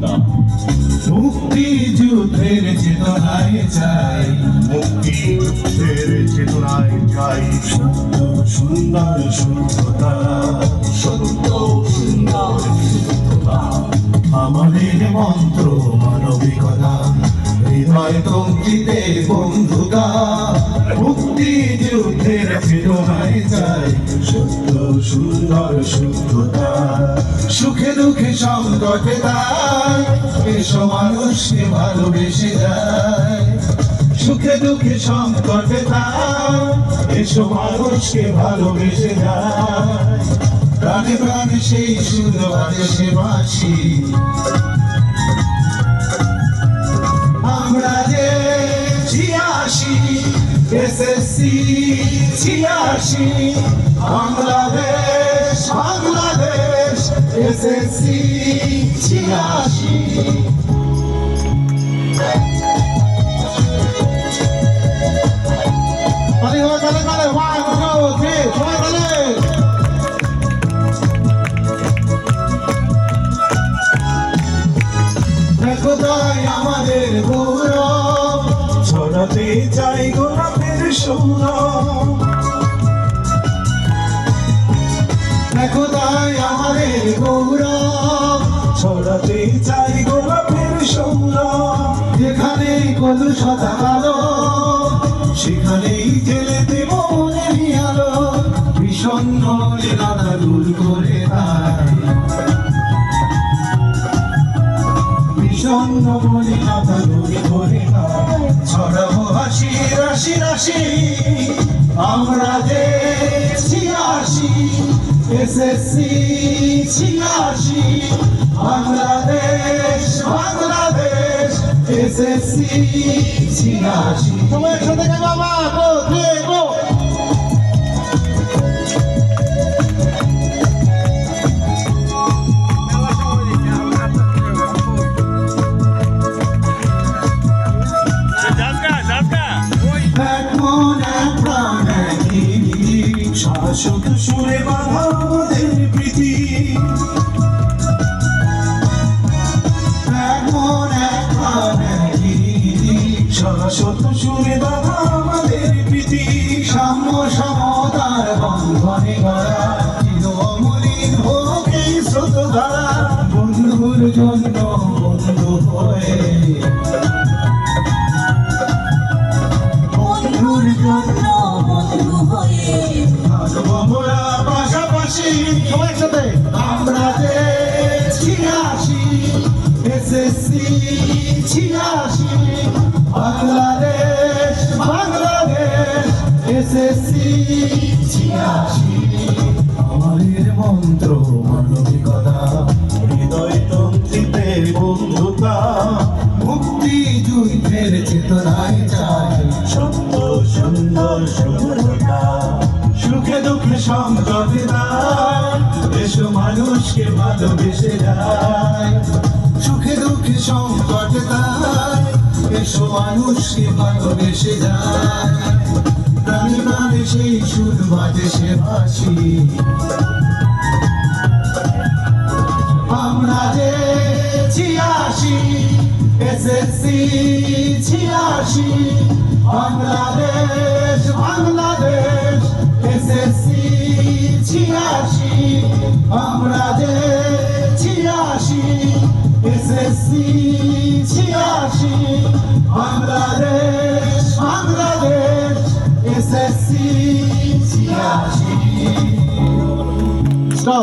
বন্ধুতা। মুক্তি যুদ্ধের চেতনায় চাই, মুক্তি যুদ্ধের চেতনায় চাই, সত্য সুন্দর শুদ্ধতা, সত্য সুন্দর শুদ্ধতা। আমাদের মন্ত্র মানবিকতা, হৃদয় তন্ত্রীতে বন্ধুতা। মুক্তি যুদ্ধের চেতনায় চাই, সত্য সুন্দর শুদ্ধতা। সুখে দুঃখে সংকটে তাই এসো মানুষকে ভালোবেসে যায়। সুখে দুঃখে সংকটে তাই এসো মানুষকে ভালোবেসে যায়। প্রাণে প্রাণে সেই সুর বাজে সে বাঁশি, আমরা যে ৮৬ এসএসসি ৮৬ বাংলাদেশ বাংলাদেশ এসএসসি ৮৬। আমাদের গৌরব ছড়াতে চাই গোলাপের সৌরভ। দেখো তাই আমাদের গৌরব ছড়াতে চাই গোলাপের সৌরভ। যেখানেই কলুষতা কালো সেখানেই জেলে দেব মনের আলো। বিষণ্ণ নানা দূর করে তাই, বিষণ্ণ বলি নানা দূর করে তাই ছড়াবো হাসি রাশি রাশি। আমরা যে ৮৬ এসএসসি ৮৬ বাংলাদেশ বাংলাদেশ এসএসসি ৮৬। তোমার একসাথে গে বাবা, গো রে গো। শাশ্বত সুরে বাঁধা আমাদের প্রীতি, শাশ্বত সুরে বাঁধা আমাদের প্রীতি। সাম্য সমতার বন্ধনে গড়া চির অমলিন হোক এই স্রোতধারা। বন্ধুর জন্য বন্ধু হয়ে, বন্ধুর জন্য বন্ধু হয়ে মোরা পাশাপাশি। একসাথে আমরা যে ৮৬ এসএসসি ৮৬ বাংলাদেশ বাংলাদেশ এসএসসি ৮৬। আমাদের মন্ত্র মানবিকতা, হৃদয় তন্ত্রীতে বন্ধুতা। মুক্তি যুদ্ধের চেতনায় চাই, সত্য সুন্দর শুদ্ধতা। সুখে দুঃখে সংকটে তাই এসো মানুষকে ভালোবেসে যায়। সুখে দুঃখে সংকটে তাই এসো মানুষকে ভালোবেসে যায়। প্রাণে প্রাণে সেই সুর বাজে সে বাঁশি, আমরা যে ৮৬ এসএসসি ৮৬ বাংলাদেশ বাংলাদেশ এসএসসি ৮৬। আমরা যে ৮৬ SSC ৮৬ Bangladesh Bangladesh SSC ৮৬। Stop.